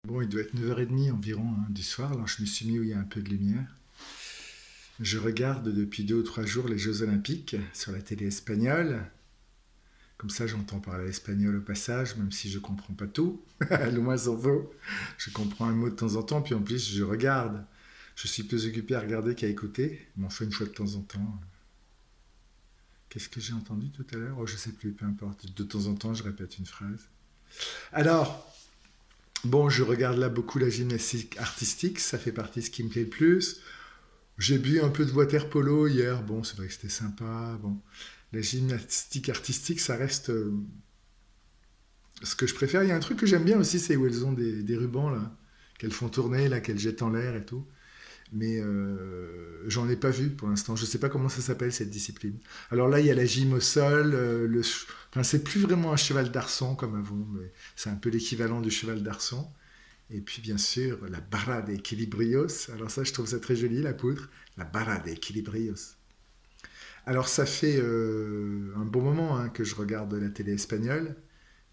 Bon, il doit être 9h30 environ du soir. Alors, je me suis mis où il y a un peu de lumière. Je regarde depuis 2 ou 3 jours les Jeux Olympiques sur la télé espagnole. Comme ça, j'entends parler espagnol au passage, même si je comprends pas tout. Loin s'en faut. Je comprends un mot de temps en temps, puis en plus, je regarde. Je suis plus occupé à regarder qu'à écouter. Mais enfin, une fois de temps en temps. Qu'est-ce que j'ai entendu tout à l'heure? Oh, je sais plus, peu importe. De temps en temps, je répète une phrase. Alors, bon, je regarde là beaucoup la gymnastique artistique, ça fait partie de ce qui me plaît le plus. J'ai bu un peu de water polo hier, bon, c'est vrai que c'était sympa. Bon, la gymnastique artistique, ça reste ce que je préfère. Il y a un truc que j'aime bien aussi, c'est où elles ont des rubans là, qu'elles font tourner, là, qu'elles jettent en l'air et tout. Mais j'en ai pas vu pour l'instant. Je sais pas comment ça s'appelle cette discipline. Alors là, il y a la gym au sol. Enfin, c'est plus vraiment un cheval d'arçon comme avant, mais c'est un peu l'équivalent du cheval d'arçon. Et puis bien sûr, la barra de equilibrios. Alors ça, je trouve ça très joli, la poudre. La barra de equilibrios. Alors ça fait un bon moment que je regarde la télé espagnole.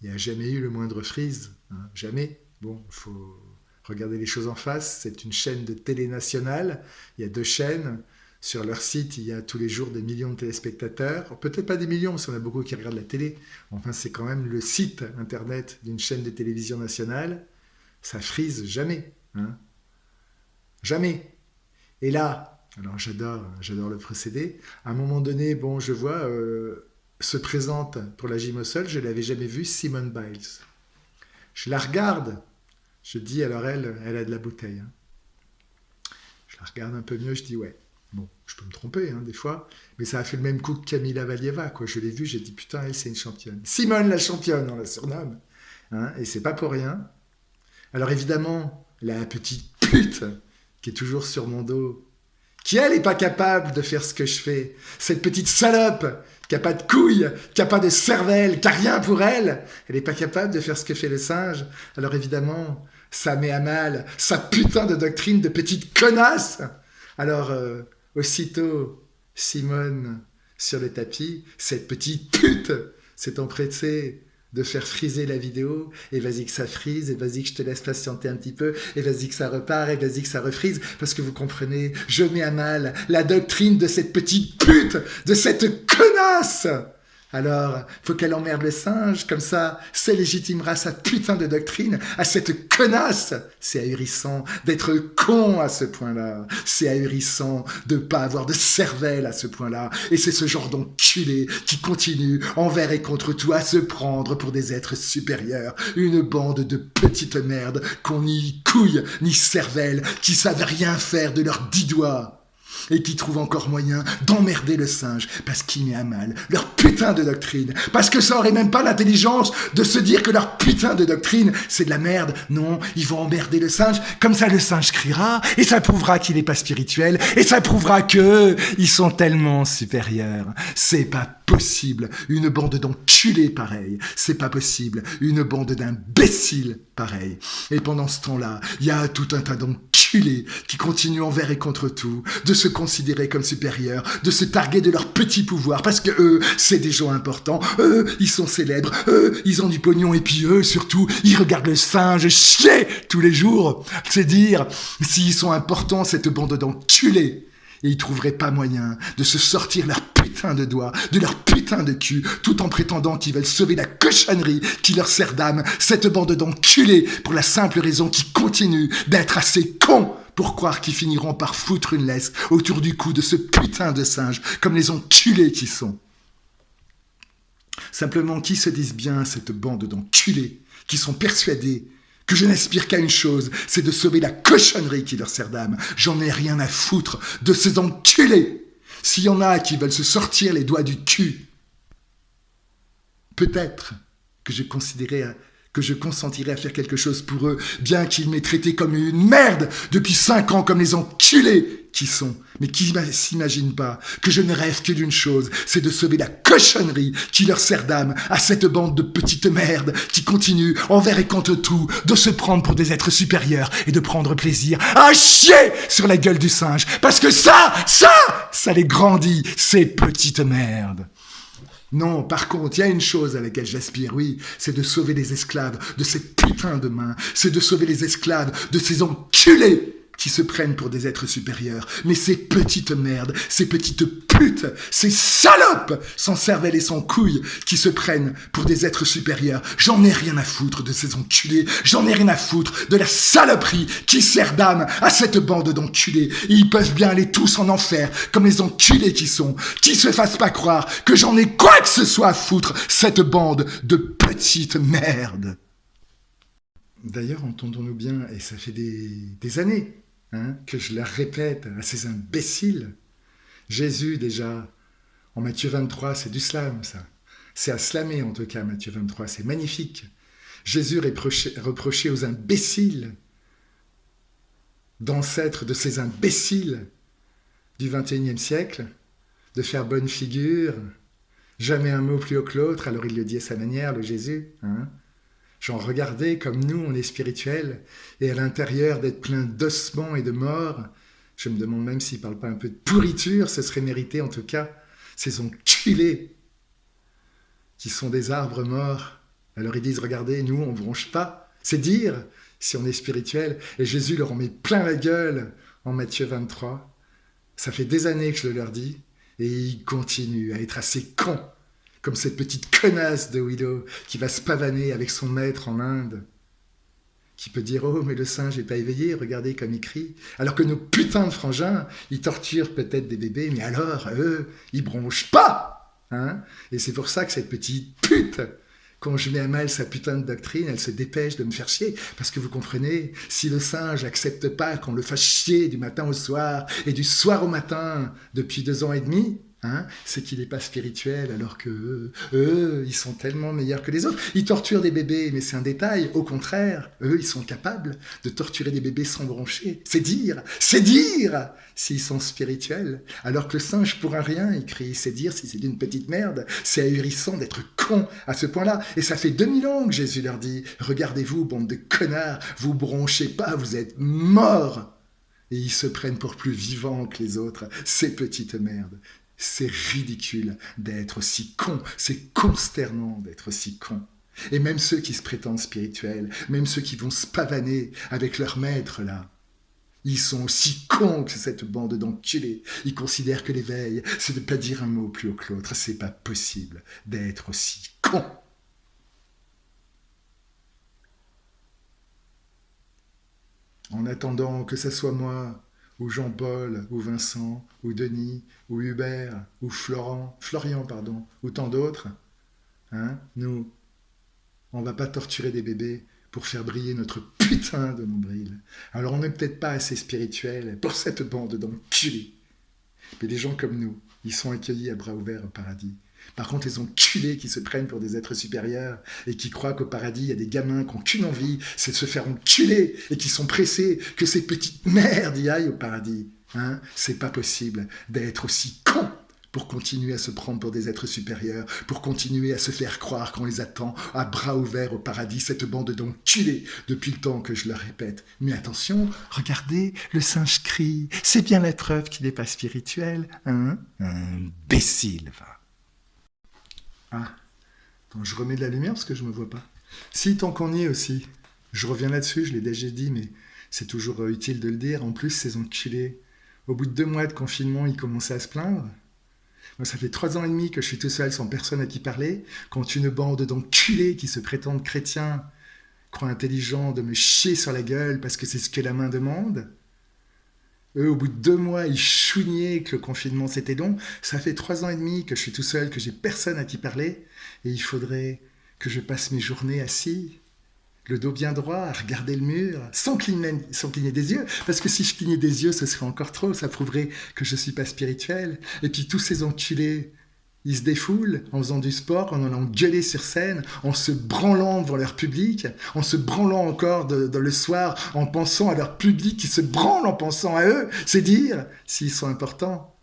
Il n'y a jamais eu le moindre freeze. Jamais. Bon, il faut regarder les choses en face. C'est une chaîne de télé nationale. Il y a 2 chaînes. Sur leur site, il y a tous les jours des millions de téléspectateurs. Peut-être pas des millions, parce qu'on a beaucoup qui regardent la télé. Enfin, c'est quand même le site internet d'une chaîne de télévision nationale. Ça frise jamais. Jamais. Et là, alors j'adore le procédé. À un moment donné, bon, je vois, se présente pour la gym au sol, je ne l'avais jamais vue, Simone Biles. Je la regarde, je dis, alors elle a de la bouteille. Je la regarde un peu mieux, je dis, ouais, bon, je peux me tromper des fois, mais ça a fait le même coup que Kamila Valieva, quoi. Je l'ai vue, j'ai dit, putain, elle, c'est une championne. Simone la championne, on la surnomme. Et c'est pas pour rien. Alors évidemment, la petite pute qui est toujours sur mon dos, qui elle n'est pas capable de faire ce que je fais, cette petite salope qui n'a pas de couilles, qui n'a pas de cervelle, qui n'a rien pour elle, elle n'est pas capable de faire ce que fait le singe. Alors évidemment, ça met à mal sa putain de doctrine de petite connasse. Alors aussitôt, Simone sur le tapis, cette petite pute s'est empressée de faire friser la vidéo, et vas-y que ça frise, et vas-y que je te laisse patienter un petit peu, et vas-y que ça repart, et vas-y que ça refrise, parce que vous comprenez, je mets à mal la doctrine de cette petite pute, de cette connasse. Alors, faut qu'elle emmerde le singe, comme ça, ça légitimera sa putain de doctrine à cette connasse. C'est ahurissant d'être con à ce point-là. C'est ahurissant de pas avoir de cervelle à ce point-là. Et c'est ce genre d'enculé qui continue, envers et contre tout, à se prendre pour des êtres supérieurs. Une bande de petites merdes qu'on ni couilles, ni cervelle, qui savent rien faire de leurs 10 doigts. Et qui trouvent encore moyen d'emmerder le singe parce qu'il met à mal leur putain de doctrine, parce que ça aurait même pas l'intelligence de se dire que leur putain de doctrine c'est de la merde. Non, ils vont emmerder le singe, comme ça le singe criera et ça prouvera qu'il est pas spirituel et ça prouvera que ils sont tellement supérieurs. C'est pas possible, une bande d'enculés pareil, c'est pas possible, une bande d'imbéciles pareil. Et pendant ce temps-là, il y a tout un tas d'enculés qui continuent envers et contre tout, de se considérer comme supérieurs, de se targuer de leur petit pouvoir, parce que eux, c'est des gens importants, eux, ils sont célèbres, eux, ils ont du pognon, et puis eux, surtout, ils regardent le singe chier tous les jours. C'est dire, s'ils sont importants, cette bande d'enculés, et ils trouveraient pas moyen de se sortir leur putain de doigts, de leur putain de cul, tout en prétendant qu'ils veulent sauver la cochonnerie qui leur sert d'âme, cette bande d'enculés, pour la simple raison qu'ils continuent d'être assez cons pour croire qu'ils finiront par foutre une laisse autour du cou de ce putain de singe, comme les enculés qui sont. Simplement, qui se disent bien, cette bande d'enculés, qui sont persuadés que je n'aspire qu'à une chose, c'est de sauver la cochonnerie qui leur sert d'âme. J'en ai rien à foutre de ces enculés. S'il y en a qui veulent se sortir les doigts du cul, peut-être que je consentirais à faire quelque chose pour eux, bien qu'ils m'aient traité comme une merde depuis 5 ans, comme les enculés qui sont, mais qui s'imaginent pas que je ne rêve que d'une chose, c'est de sauver la cochonnerie qui leur sert d'âme à cette bande de petites merdes qui continuent, envers et contre tout, de se prendre pour des êtres supérieurs et de prendre plaisir à chier sur la gueule du singe, parce que ça les grandit, ces petites merdes. Non, par contre, il y a une chose à laquelle j'aspire, oui, c'est de sauver les esclaves de ces putains de mains, c'est de sauver les esclaves de ces enculés qui se prennent pour des êtres supérieurs. Mais ces petites merdes, ces petites putes, ces salopes sans cervelle et sans couilles qui se prennent pour des êtres supérieurs. J'en ai rien à foutre de ces enculés, j'en ai rien à foutre de la saloperie qui sert d'âme à cette bande d'enculés. Et ils peuvent bien aller tous en enfer, comme les enculés qui sont, qui se fassent pas croire que j'en ai quoi que ce soit à foutre, cette bande de petites merdes. D'ailleurs, entendons-nous bien, et ça fait des années, que je la répète à ces imbéciles. Jésus, déjà, en Matthieu 23, c'est du slam, ça. C'est à slammer, en tout cas, Matthieu 23, c'est magnifique. Jésus reprochait aux imbéciles, d'ancêtres de ces imbéciles du XXIe siècle, de faire bonne figure, jamais un mot plus haut que l'autre, alors il le dit à sa manière, le Jésus, Genre, regardez comme nous, on est spirituel, et à l'intérieur d'être plein d'ossements et de morts, je me demande même s'il ne parle pas un peu de pourriture, ce serait mérité en tout cas, ces enculés qui sont des arbres morts. Alors ils disent, regardez, nous, on ne bronche pas. C'est dire si on est spirituel. Et Jésus leur en met plein la gueule en Matthieu 23. Ça fait des années que je le leur dis, et ils continuent à être assez cons, comme cette petite connasse de Willow qui va se pavaner avec son maître en Inde, qui peut dire « Oh, mais le singe n'est pas éveillé, regardez comme il crie », alors que nos putains de frangins, ils torturent peut-être des bébés, mais alors, eux, ils bronchent pas, Et c'est pour ça que cette petite pute, quand je mets à mal sa putain de doctrine, elle se dépêche de me faire chier, parce que vous comprenez, si le singe accepte pas qu'on le fasse chier du matin au soir, et du soir au matin, depuis 2 ans et demi, c'est qu'il n'est pas spirituel, alors que eux, ils sont tellement meilleurs que les autres. Ils torturent des bébés, mais c'est un détail. Au contraire, eux, ils sont capables de torturer des bébés sans broncher. C'est dire s'ils sont spirituels. Alors que le singe, pour un rien, il crie, c'est dire si c'est d'une petite merde. C'est ahurissant d'être con à ce point-là. Et ça fait 2000 ans que Jésus leur dit, regardez-vous, bande de connards, vous bronchez pas, vous êtes morts. Et ils se prennent pour plus vivants que les autres, ces petites merdes. C'est ridicule d'être aussi con, c'est consternant d'être aussi con. Et même ceux qui se prétendent spirituels, même ceux qui vont se pavaner avec leur maître là, ils sont aussi cons que cette bande d'enculés. Ils considèrent que l'éveil, c'est de ne pas dire un mot plus haut que l'autre. C'est pas possible d'être aussi con. En attendant que ça soit moi, ou Jean-Paul, ou Vincent, ou Denis, ou Hubert, ou Florian, ou tant d'autres, nous, on va pas torturer des bébés pour faire briller notre putain de nombril. Alors on n'est peut-être pas assez spirituel pour cette bande d'enculés. Mais des gens comme nous, ils sont accueillis à bras ouverts au paradis. Par contre, les enculés qui se prennent pour des êtres supérieurs et qui croient qu'au paradis, il y a des gamins qui n'ont qu'une envie, c'est de se faire enculer et qui sont pressés que ces petites merdes y aillent au paradis. C'est pas possible d'être aussi con pour continuer à se prendre pour des êtres supérieurs, pour continuer à se faire croire qu'on les attend à bras ouverts au paradis, cette bande d'enculés, depuis le temps que je le répète. Mais attention, regardez, le singe crie, c'est bien la preuve qu'il n'est pas spirituel, Imbécile, va. Attends, je remets de la lumière parce que je ne me vois pas. Si, tant qu'on y est aussi, je reviens là-dessus, je l'ai déjà dit, mais c'est toujours utile de le dire. En plus, ces enculés, au bout de 2 mois de confinement, ils commençaient à se plaindre. Moi, ça fait 3 ans et demi que je suis tout seul, sans personne à qui parler, quand une bande d'enculés qui se prétendent chrétiens croient intelligents de me chier sur la gueule parce que c'est ce que la main demande. Eux, au bout de 2 mois, ils chouignaient que le confinement c'était long. Ça fait 3 ans et demi que je suis tout seul, que j'ai personne à qui parler. Et il faudrait que je passe mes journées assis, le dos bien droit, à regarder le mur, sans cligner des yeux. Parce que si je clignais des yeux, ce serait encore trop. Ça prouverait que je ne suis pas spirituel. Et puis tous ces enculés, ils se défoulent en faisant du sport, en allant gueuler sur scène, en se branlant devant leur public, en se branlant encore dans le soir, en pensant à leur public qui se branle en pensant à eux. C'est dire s'ils sont importants.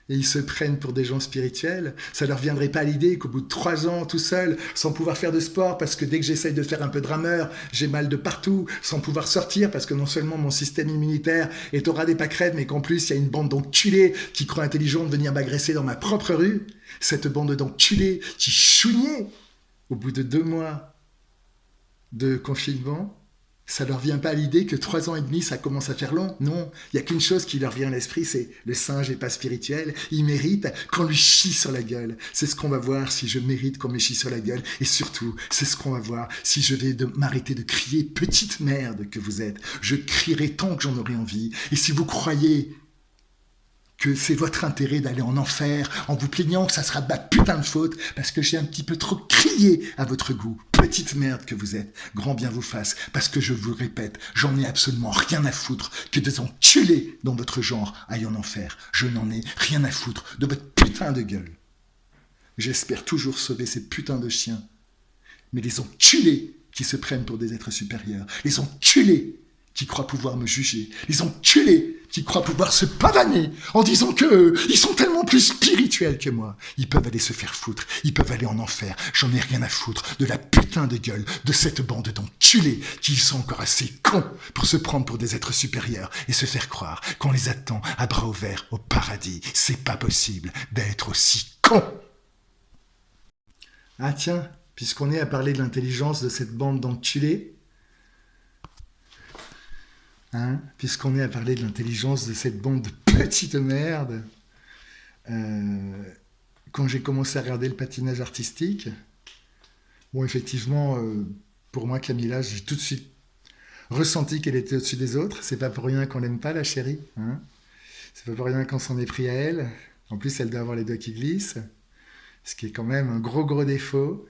et ils se prennent pour des gens spirituels. Ça leur viendrait pas à l'idée qu'au bout de 3 ans, tout seul, sans pouvoir faire de sport, parce que dès que j'essaye de faire un peu de rameur, j'ai mal de partout, sans pouvoir sortir, parce que non seulement mon système immunitaire est au ras des pâquerettes, mais qu'en plus, il y a une bande d'enculés qui croient intelligents de venir m'agresser dans ma propre rue. Cette bande d'enculés qui chougnaient au bout de 2 mois de confinement, ça leur vient pas à l'idée que 3 ans et demi, ça commence à faire long. Non, il y a qu'une chose qui leur vient à l'esprit, c'est le singe n'est pas spirituel. Il mérite qu'on lui chie sur la gueule. C'est ce qu'on va voir si je mérite qu'on me chie sur la gueule. Et surtout, c'est ce qu'on va voir si je vais m'arrêter de crier petite merde que vous êtes. Je crierai tant que j'en aurai envie. Et si vous croyez que c'est votre intérêt d'aller en enfer en vous plaignant que ça sera de ma putain de faute parce que j'ai un petit peu trop crié à votre goût. Petite merde que vous êtes, grand bien vous fasse, parce que je vous répète, j'en ai absolument rien à foutre que des enculés dans votre genre aillent en enfer. Je n'en ai rien à foutre de votre putain de gueule. J'espère toujours sauver ces putains de chiens. Mais les enculés qui se prennent pour des êtres supérieurs, les enculés qui croient pouvoir me juger, les enculés qui croient pouvoir se pavaner en disant que ils sont tellement plus spirituels que moi. Ils peuvent aller se faire foutre, ils peuvent aller en enfer. J'en ai rien à foutre de la putain de gueule de cette bande d'enculés qui sont encore assez cons pour se prendre pour des êtres supérieurs et se faire croire qu'on les attend à bras ouverts au paradis. C'est pas possible d'être aussi con. Ah tiens, puisqu'on est à parler de l'intelligence de cette bande d'enculés, puisqu'on est à parler de l'intelligence de cette bande de petites merdes, quand j'ai commencé à regarder le patinage artistique, bon, effectivement, pour moi, Camilla, j'ai tout de suite ressenti qu'elle était au-dessus des autres. C'est pas pour rien qu'on l'aime pas, la chérie. C'est pas pour rien qu'on s'en est pris à elle. En plus, elle doit avoir les doigts qui glissent, ce qui est quand même un gros défaut.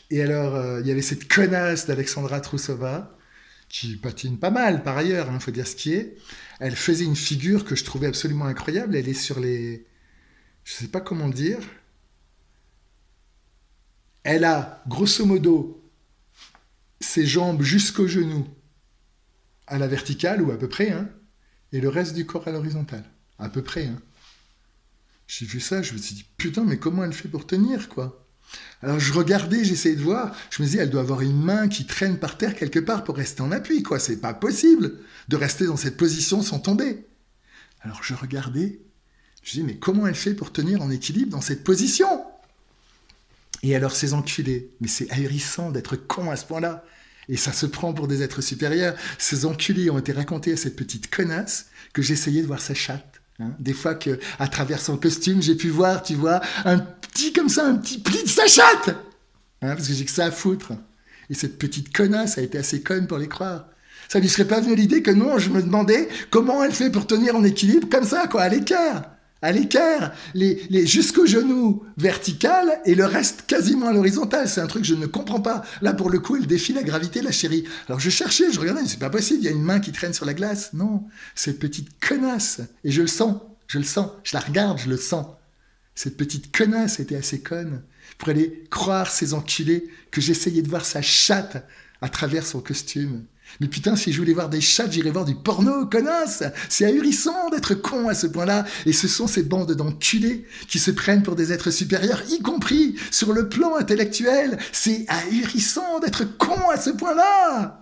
Et alors, il y avait cette connasse d'Alexandra Troussova, qui patine pas mal par ailleurs, faut dire ce qui est. Elle faisait une figure que je trouvais absolument incroyable. Elle est sur les... Je sais pas comment dire. Elle a, grosso modo, ses jambes jusqu'aux genoux à la verticale, ou à peu près, et le reste du corps à l'horizontale. À peu près. J'ai vu ça, je me suis dit, putain, mais comment elle fait pour tenir, quoi ? Alors je regardais, j'essayais de voir, je me disais, elle doit avoir une main qui traîne par terre quelque part pour rester en appui, quoi. C'est pas possible de rester dans cette position sans tomber. Alors je regardais, je me disais, mais comment elle fait pour tenir en équilibre dans cette position ? Et alors ces enculés, mais c'est ahurissant d'être con à ce point-là. Et ça se prend pour des êtres supérieurs. Ces enculés ont été racontés à cette petite connasse que j'essayais de voir sa chatte. Des fois qu'à travers son costume, j'ai pu voir, tu vois, un petit pli de sa chatte, parce que j'ai que ça à foutre. Et cette petite connasse a été assez conne pour les croire. Ça lui serait pas venu l'idée que non, je me demandais comment elle fait pour tenir en équilibre comme ça, quoi, à l'équerre, les jusqu'aux genoux verticales et le reste quasiment à l'horizontale. C'est un truc que je ne comprends pas. Là, pour le coup, elle défie la gravité, la chérie. Alors je cherchais, je regardais, mais c'est pas possible, il y a une main qui traîne sur la glace. Non, cette petite connasse. Et je le sens, je la regarde, je le sens. Cette petite connasse était assez conne pour aller croire ces enculés que j'essayais de voir sa chatte à travers son costume. Mais putain, si je voulais voir des chattes, j'irais voir du porno, connasse. C'est ahurissant d'être con à ce point-là. Et ce sont ces bandes d'enculés qui se prennent pour des êtres supérieurs, y compris sur le plan intellectuel. C'est ahurissant d'être con à ce point-là.